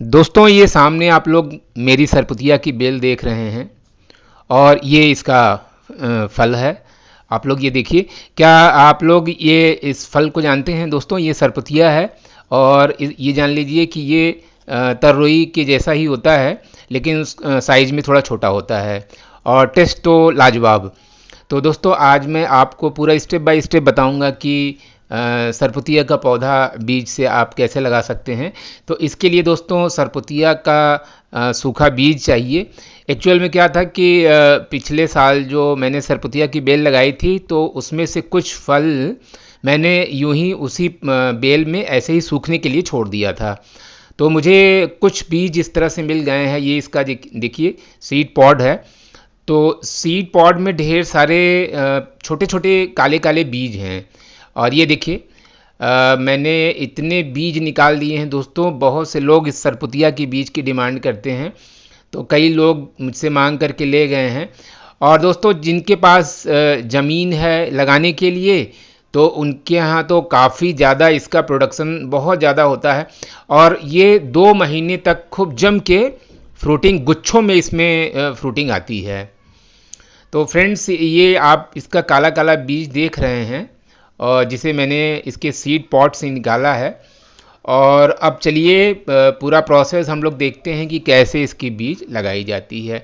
दोस्तों, ये सामने आप लोग मेरी सरपुतिया की बेल देख रहे हैं और ये इसका फल है। आप लोग ये देखिए। क्या आप लोग ये इस फल को जानते हैं? दोस्तों, ये सरपुतिया है और ये जान लीजिए कि ये तर्रोई के जैसा ही होता है, लेकिन साइज़ में थोड़ा छोटा होता है और टेस्ट तो लाजवाब। तो दोस्तों, आज मैं आपको पूरा स्टेप बाय स्टेप बताऊंगा कि सरपुतिया का पौधा बीज से आप कैसे लगा सकते हैं। तो इसके लिए दोस्तों, सरपुतिया का सूखा बीज चाहिए। एक्चुअल में क्या था कि पिछले साल जो मैंने सरपुतिया की बेल लगाई थी, तो उसमें से कुछ फल मैंने यूं ही उसी बेल में ऐसे ही सूखने के लिए छोड़ दिया था। तो मुझे कुछ बीज इस तरह से मिल गए हैं। ये इसका देखिए सीड पॉड है। तो सीड पॉड में ढेर सारे छोटे छोटे काले काले बीज हैं। और ये देखिए, मैंने इतने बीज निकाल दिए हैं दोस्तों। बहुत से लोग इस सरपुतिया की बीज की डिमांड करते हैं, तो कई लोग मुझसे मांग करके ले गए हैं। और दोस्तों, जिनके पास ज़मीन है लगाने के लिए, तो उनके यहाँ तो काफ़ी ज़्यादा इसका प्रोडक्शन बहुत ज़्यादा होता है और ये 2 महीने तक खूब जम के फ्रूटिंग, गुच्छों में इसमें फ्रूटिंग आती है। तो फ्रेंड्स, ये आप इसका काला काला बीज देख रहे हैं और जिसे मैंने इसके सीड पॉट से निकाला है। और अब चलिए पूरा प्रोसेस हम लोग देखते हैं कि कैसे इसकी बीज लगाई जाती है।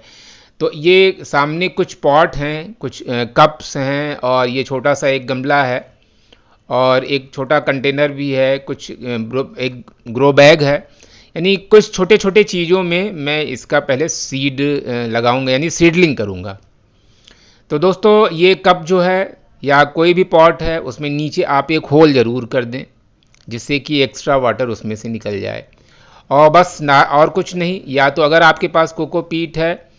तो ये सामने कुछ पॉट हैं, कुछ कप्स हैं और ये छोटा सा एक गमला है और एक छोटा कंटेनर भी है, कुछ एक ग्रो बैग है। यानी कुछ छोटे छोटे चीज़ों में मैं इसका पहले सीड लगाऊंगा, यानी सीडलिंग करूंगा। तो दोस्तों, ये कप जो है या कोई भी पॉट है, उसमें नीचे आप एक होल ज़रूर कर दें, जिससे कि एक्स्ट्रा वाटर उसमें से निकल जाए। और बस ना, और कुछ नहीं। या तो अगर आपके पास कोकोपीट है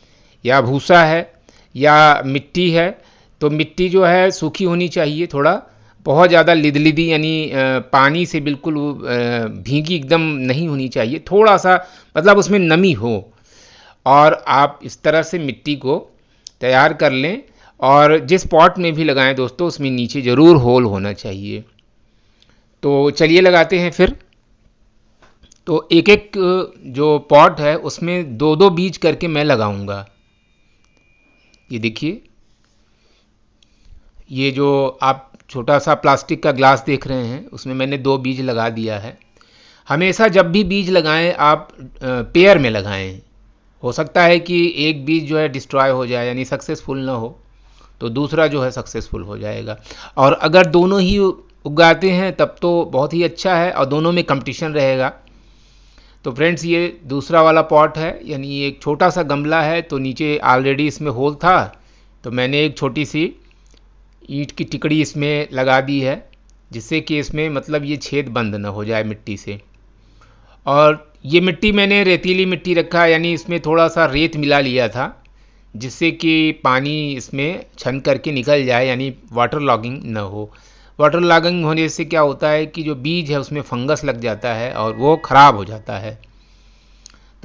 या भूसा है या मिट्टी है, तो मिट्टी जो है सूखी होनी चाहिए, थोड़ा बहुत ज़्यादा लिदलिदी, यानी पानी से बिल्कुल भीगी एकदम नहीं होनी चाहिए, थोड़ा सा मतलब उसमें नमी हो। और आप इस तरह से मिट्टी को तैयार कर लें और जिस पॉट में भी लगाएं दोस्तों, उसमें नीचे ज़रूर होल होना चाहिए। तो चलिए लगाते हैं फिर। तो एक एक जो पॉट है उसमें 2-2 बीज करके मैं लगाऊंगा। ये देखिए, ये जो आप छोटा सा प्लास्टिक का ग्लास देख रहे हैं, उसमें मैंने 2 बीज लगा दिया है। हमेशा जब भी बीज लगाएं आप पेयर में लगाएं। हो सकता है कि एक बीज जो है डिस्ट्रॉय हो जाए, यानी सक्सेसफुल ना हो, तो दूसरा जो है सक्सेसफुल हो जाएगा। और अगर दोनों ही उगाते हैं तब तो बहुत ही अच्छा है और दोनों में कंपटीशन रहेगा। तो फ्रेंड्स, ये दूसरा वाला पॉट है, यानी एक छोटा सा गमला है। तो नीचे ऑलरेडी इसमें होल था, तो मैंने एक छोटी सी ईंट की टिकड़ी इसमें लगा दी है, जिससे कि इसमें मतलब ये छेद बंद न हो जाए मिट्टी से। और ये मिट्टी मैंने रेतीली मिट्टी रखा, यानी इसमें थोड़ा सा रेत मिला लिया था, जिससे कि पानी इसमें छन करके निकल जाए, यानी वाटर लॉगिंग न हो। वाटर लॉगिंग होने से क्या होता है कि जो बीज है उसमें फंगस लग जाता है और वो ख़राब हो जाता है।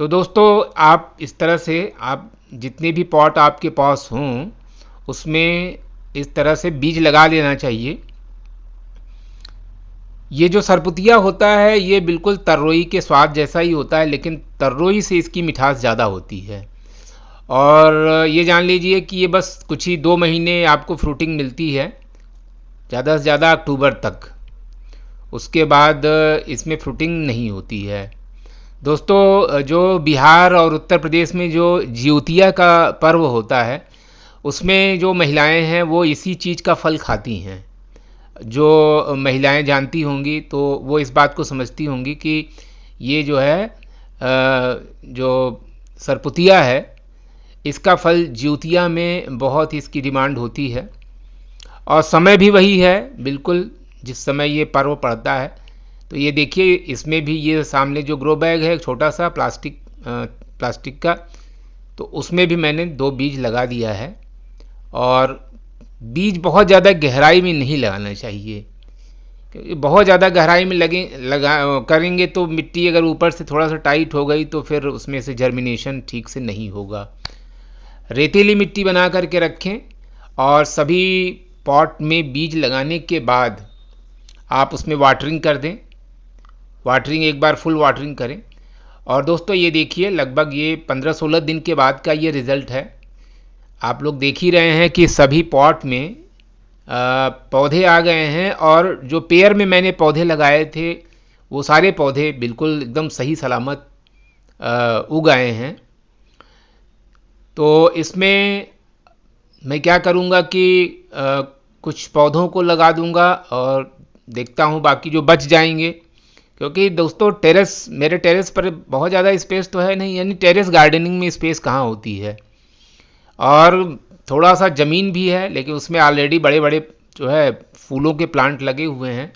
तो दोस्तों, आप इस तरह से आप जितने भी पॉट आपके पास हों, उसमें इस तरह से बीज लगा देना चाहिए। ये जो सरपुतिया होता है, ये बिल्कुल तर्रोई के स्वाद जैसा ही होता है, लेकिन तर्रोई से इसकी मिठास ज़्यादा होती है। और ये जान लीजिए कि ये बस कुछ ही 2 महीने आपको फ्रूटिंग मिलती है, ज़्यादा से ज़्यादा अक्टूबर तक। उसके बाद इसमें फ्रूटिंग नहीं होती है। दोस्तों, जो बिहार और उत्तर प्रदेश में जो जिउतिया का पर्व होता है, उसमें जो महिलाएं हैं वो इसी चीज़ का फल खाती हैं। जो महिलाएं जानती होंगी तो वो इस बात को समझती होंगी कि ये जो है जो सरपुतिया है, इसका फल जिउतिया में बहुत ही इसकी डिमांड होती है। और समय भी वही है बिल्कुल जिस समय ये पर्व पड़ता है। तो ये देखिए, इसमें भी ये सामने जो ग्रो बैग है छोटा सा प्लास्टिक का, तो उसमें भी मैंने 2 बीज लगा दिया है। और बीज बहुत ज़्यादा गहराई में नहीं लगाना चाहिए, क्योंकि बहुत ज़्यादा गहराई में करेंगे तो मिट्टी अगर ऊपर से थोड़ा सा टाइट हो गई तो फिर उसमें से जर्मिनेशन ठीक से नहीं होगा। रेतीली मिट्टी बना करके रखें और सभी पॉट में बीज लगाने के बाद आप उसमें वाटरिंग कर दें। वाटरिंग एक बार फुल वाटरिंग करें और दोस्तों ये देखिए लगभग ये 15-16 दिन के बाद का ये रिज़ल्ट है। आप लोग देख ही रहे हैं कि सभी पॉट में पौधे आ गए हैं, और जो पेयर में मैंने पौधे लगाए थे वो सारे पौधे बिल्कुल एकदम सही सलामत उग आए हैं। तो इसमें मैं क्या करूँगा कि कुछ पौधों को लगा दूँगा और देखता हूँ बाकी जो बच जाएंगे, क्योंकि दोस्तों मेरे टेरेस पर बहुत ज़्यादा स्पेस तो है नहीं, यानी टेरेस गार्डनिंग में स्पेस कहाँ होती है, और थोड़ा सा ज़मीन भी है लेकिन उसमें ऑलरेडी बड़े बड़े जो है फूलों के प्लांट लगे हुए हैं,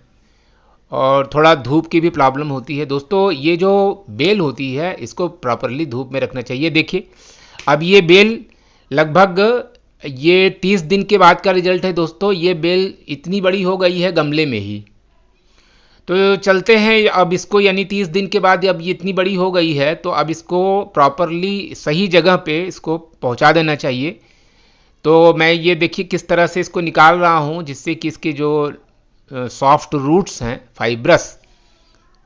और थोड़ा धूप की भी प्रॉब्लम होती है। दोस्तों ये जो बेल होती है इसको प्रॉपरली धूप में रखना चाहिए। देखिए अब ये बेल लगभग ये 30 दिन के बाद का रिजल्ट है दोस्तों। ये बेल इतनी बड़ी हो गई है गमले में ही। तो चलते हैं अब इसको, यानी 30 दिन के बाद अब ये इतनी बड़ी हो गई है तो अब इसको प्रॉपरली सही जगह पे इसको पहुंचा देना चाहिए। तो मैं ये देखिए किस तरह से इसको निकाल रहा हूँ जिससे कि इसके जो सॉफ्ट रूट्स हैं फाइब्रस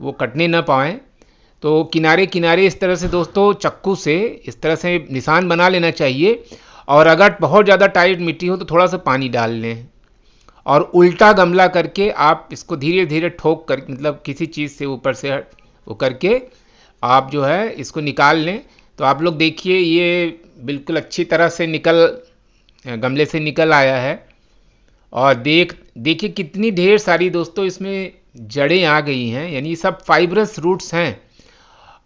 वो कटने ना पाएँ। तो किनारे किनारे इस तरह से दोस्तों चाकू से इस तरह से निशान बना लेना चाहिए, और अगर बहुत ज़्यादा टाइट मिट्टी हो तो थोड़ा सा पानी डाल लें, और उल्टा गमला करके आप इसको धीरे धीरे ठोक कर, मतलब किसी चीज़ से ऊपर से वो करके आप जो है इसको निकाल लें। तो आप लोग देखिए ये बिल्कुल अच्छी तरह से गमले से निकल आया है, और देखिए कितनी ढेर सारी दोस्तों इसमें जड़ें आ गई हैं, यानी सब फाइब्रस रूट्स हैं।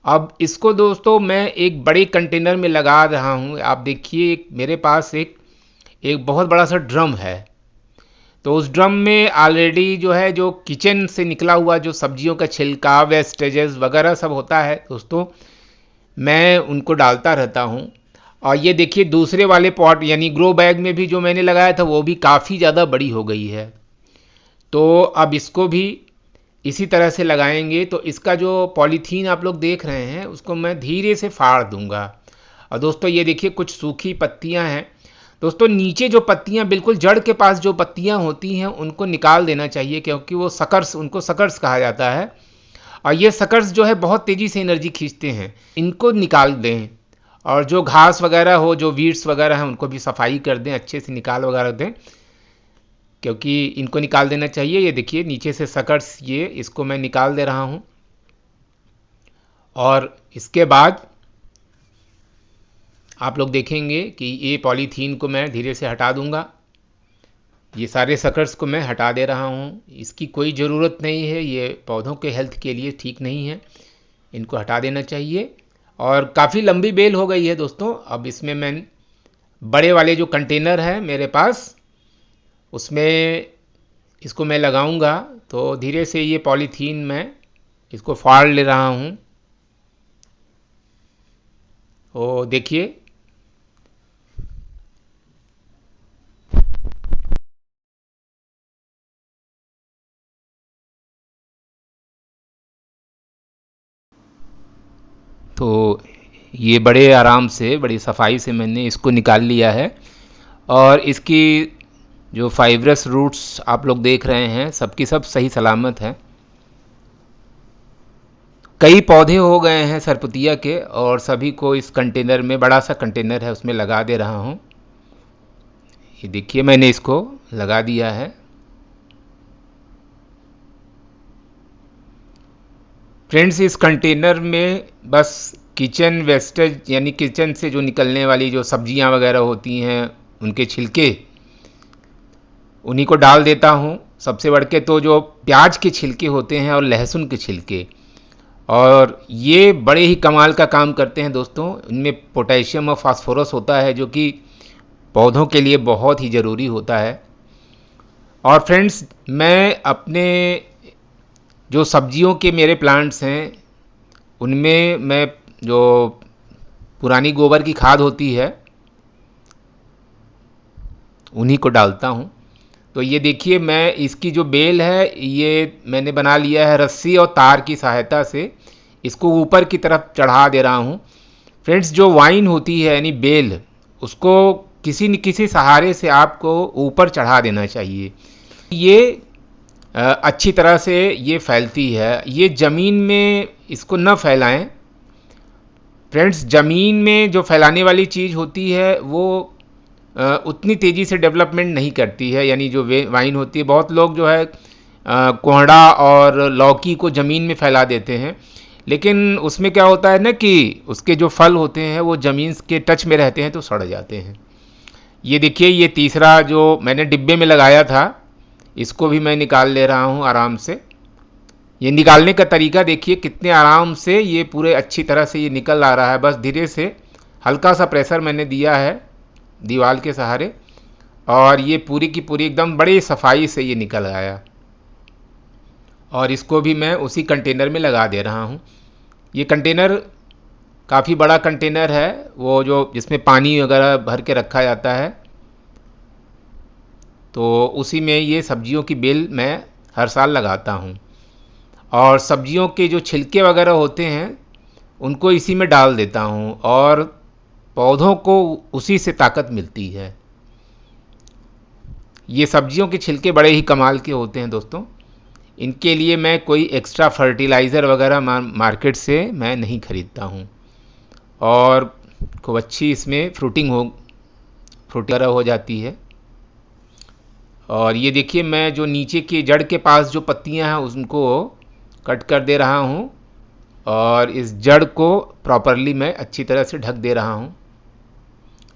अब इसको दोस्तों मैं एक बड़े कंटेनर में लगा रहा हूँ। आप देखिए मेरे पास एक बहुत बड़ा सा ड्रम है। तो उस ड्रम में ऑलरेडी जो है जो किचन से निकला हुआ जो सब्जियों का छिलका, वेस्टेजेस वगैरह सब होता है दोस्तों, मैं उनको डालता रहता हूँ। और ये देखिए दूसरे वाले पॉट यानी ग्रो बैग में भी जो मैंने लगाया था वो भी काफ़ी ज़्यादा बड़ी हो गई है। तो अब इसको भी इसी तरह से लगाएंगे। तो इसका जो पॉलीथीन आप लोग देख रहे हैं उसको मैं धीरे से फाड़ दूंगा। और दोस्तों ये देखिए कुछ सूखी पत्तियां हैं। दोस्तों नीचे जो पत्तियां बिल्कुल जड़ के पास जो पत्तियां होती हैं उनको निकाल देना चाहिए, क्योंकि वो सकर्स, उनको सकर्स कहा जाता है, और ये सकर्स जो है बहुत तेज़ी से एनर्जी खींचते हैं। इनको निकाल दें, और जो घास वगैरह हो, जो वीड्स वगैरह हैं उनको भी सफाई कर दें, अच्छे से निकाल वगैरह दें, क्योंकि इनको निकाल देना चाहिए। ये देखिए नीचे से सकर्स, ये इसको मैं निकाल दे रहा हूँ। और इसके बाद आप लोग देखेंगे कि ये पॉलीथीन को मैं धीरे से हटा दूंगा। ये सारे सकर्स को मैं हटा दे रहा हूँ, इसकी कोई ज़रूरत नहीं है, ये पौधों के हेल्थ के लिए ठीक नहीं है, इनको हटा देना चाहिए। और काफ़ी लंबी बेल हो गई है दोस्तों। अब इसमें मैं बड़े वाले जो कंटेनर है मेरे पास उसमें इसको मैं लगाऊंगा। तो धीरे से ये पॉलीथीन मैं इसको फाड़ ले रहा हूँ। ओ देखिए तो ये बड़े आराम से, बड़ी सफाई से मैंने इसको निकाल लिया है। और इसकी जो फाइब्रस रूट्स आप लोग देख रहे हैं सबकी सब सही सलामत हैं। कई पौधे हो गए हैं सरपुतिया के, और सभी को इस कंटेनर में, बड़ा सा कंटेनर है उसमें लगा दे रहा हूँ। ये देखिए मैंने इसको लगा दिया है। फ्रेंड्स इस कंटेनर में बस किचन वेस्टेज, यानी किचन से जो निकलने वाली जो सब्जियां वगैरह होती हैं उनके छिलके, उन्हीं को डाल देता हूँ। सबसे बढ़ के तो जो प्याज के छिलके होते हैं और लहसुन के छिलके, और ये बड़े ही कमाल का काम करते हैं दोस्तों। इनमें पोटेशियम और फास्फोरस होता है जो कि पौधों के लिए बहुत ही ज़रूरी होता है। और फ्रेंड्स मैं अपने जो सब्जियों के मेरे प्लांट्स हैं उनमें मैं जो पुरानी गोबर की खाद होती है उन्हीं को डालता हूँ। तो ये देखिए मैं इसकी जो बेल है ये मैंने बना लिया है, रस्सी और तार की सहायता से इसको ऊपर की तरफ चढ़ा दे रहा हूँ। फ्रेंड्स जो वाइन होती है यानी बेल, उसको किसी न किसी सहारे से आपको ऊपर चढ़ा देना चाहिए। ये अच्छी तरह से ये फैलती है। ये ज़मीन में इसको न फैलाएं, फ्रेंड्स, ज़मीन में जो फैलाने वाली चीज़ होती है वो उतनी तेज़ी से डेवलपमेंट नहीं करती है। यानी जो वाइन होती है, बहुत लोग जो है कोहड़ा और लौकी को ज़मीन में फैला देते हैं, लेकिन उसमें क्या होता है ना कि उसके जो फल होते हैं वो ज़मीन के टच में रहते हैं तो सड़ जाते हैं। ये देखिए, ये तीसरा जो मैंने डिब्बे में लगाया था, इसको भी मैं निकाल ले रहा हूँ आराम से। ये निकालने का तरीका देखिए, कितने आराम से ये पूरे अच्छी तरह से ये निकल आ रहा है। बस धीरे से हल्का सा प्रेशर मैंने दिया है दीवार के सहारे, और ये पूरी की पूरी एकदम बड़ी सफाई से ये निकल आया। और इसको भी मैं उसी कंटेनर में लगा दे रहा हूँ। ये कंटेनर काफ़ी बड़ा कंटेनर है, वो जो जिसमें पानी वगैरह भर के रखा जाता है, तो उसी में ये सब्जियों की बेल मैं हर साल लगाता हूँ। और सब्जियों के जो छिलके वगैरह होते हैं उनको इसी में डाल देता हूँ, और पौधों को उसी से ताकत मिलती है। ये सब्जियों के छिलके बड़े ही कमाल के होते हैं दोस्तों। इनके लिए मैं कोई एक्स्ट्रा फर्टिलाइज़र वगैरह मार्केट से मैं नहीं खरीदता हूँ, और खूब अच्छी इसमें फ्रूटिंग वगैरह हो जाती है। और ये देखिए, मैं जो नीचे की जड़ के पास जो पत्तियाँ हैं उनको कट कर दे रहा हूँ, और इस जड़ को प्रॉपरली मैं अच्छी तरह से ढक दे रहा हूँ।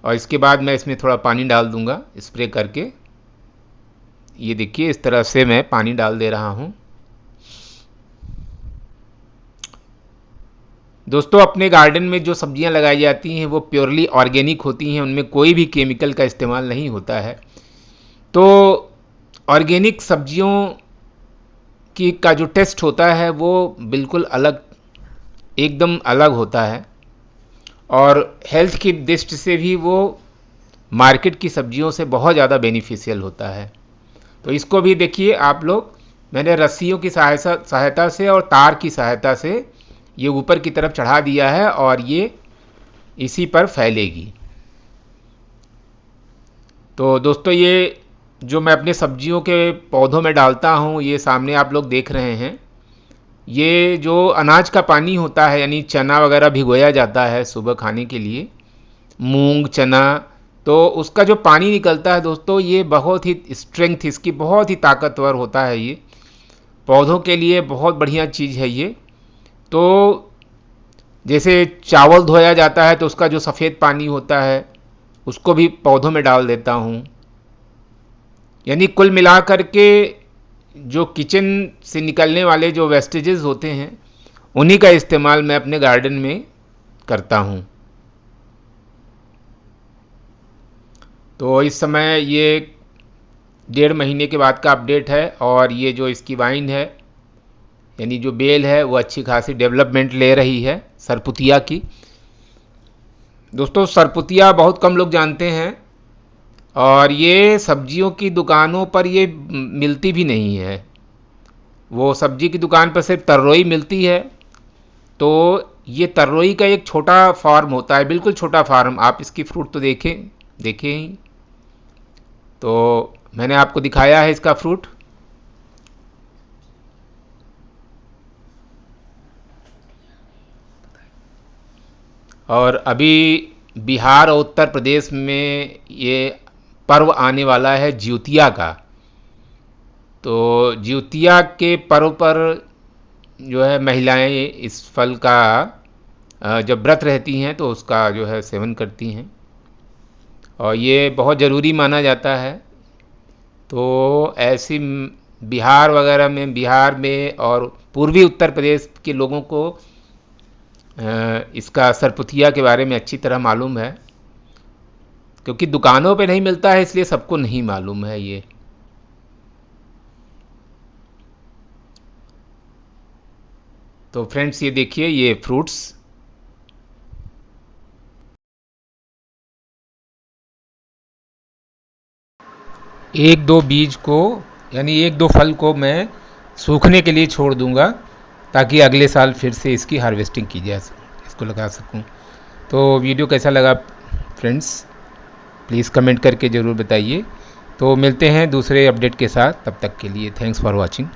और इसके बाद मैं इसमें थोड़ा पानी डाल दूँगा स्प्रे करके। ये देखिए, इस तरह से मैं पानी डाल दे रहा हूँ। दोस्तों, अपने गार्डन में जो सब्जियां लगाई जाती हैं वो प्योरली ऑर्गेनिक होती हैं, उनमें कोई भी केमिकल का इस्तेमाल नहीं होता है। तो ऑर्गेनिक सब्जियों की का जो टेस्ट होता है वो बिल्कुल अलग, एकदम अलग होता है, और हेल्थ की दृष्टि से भी वो मार्केट की सब्जियों से बहुत ज़्यादा बेनिफिशियल होता है। तो इसको भी देखिए आप लोग, मैंने रस्सियों की सहायता से और तार की सहायता से ये ऊपर की तरफ चढ़ा दिया है, और ये इसी पर फैलेगी। तो दोस्तों, ये जो मैं अपने सब्जियों के पौधों में डालता हूँ, ये सामने आप लोग देख रहे हैं। ये जो अनाज का पानी होता है, यानी चना वगैरह भिगोया जाता है सुबह खाने के लिए, मूंग चना, तो उसका जो पानी निकलता है दोस्तों, ये बहुत ही स्ट्रेंथ इसकी बहुत ही ताकतवर होता है। ये पौधों के लिए बहुत बढ़िया चीज़ है ये। तो जैसे चावल धोया जाता है तो उसका जो सफ़ेद पानी होता है उसको भी पौधों में डाल देता हूँ। यानी कुल मिलाकर के जो किचन से निकलने वाले जो वेस्टेजेस होते हैं उन्हीं का इस्तेमाल मैं अपने गार्डन में करता हूँ। तो इस समय ये 1.5 महीने के बाद का अपडेट है, और ये जो इसकी वाइन है, यानी जो बेल है, वो अच्छी खासी डेवलपमेंट ले रही है सरपुतिया की। दोस्तों, सरपुतिया बहुत कम लोग जानते हैं, और ये सब्जियों की दुकानों पर ये मिलती भी नहीं है। वो सब्जी की दुकान पर सिर्फ तर्रोई मिलती है। तो ये तर्रोई का एक छोटा फार्म होता है, बिल्कुल छोटा फार्म। आप इसकी फ्रूट तो देखें ही, तो मैंने आपको दिखाया है इसका फ्रूट। और अभी बिहार और उत्तर प्रदेश में ये पर्व आने वाला है ज्योतिया का। तो ज्योतिया के पर्व पर जो है महिलाएं इस फल का जब व्रत रहती हैं तो उसका जो है सेवन करती हैं, और ये बहुत ज़रूरी माना जाता है। तो ऐसी बिहार वगैरह में, बिहार में और पूर्वी उत्तर प्रदेश के लोगों को इसका सरपुतिया के बारे में अच्छी तरह मालूम है, क्योंकि दुकानों पे नहीं मिलता है इसलिए सबको नहीं मालूम है ये। तो फ्रेंड्स, ये देखिए, ये फ्रूट्स एक दो बीज को, यानी एक दो फल को मैं सूखने के लिए छोड़ दूंगा, ताकि अगले साल फिर से इसकी हार्वेस्टिंग की जा सके, इसको लगा सकूं। तो वीडियो कैसा लगा फ्रेंड्स, प्लीज़ कमेंट करके ज़रूर बताइए। तो मिलते हैं दूसरे अपडेट के साथ, तब तक के लिए थैंक्स फॉर वॉचिंग।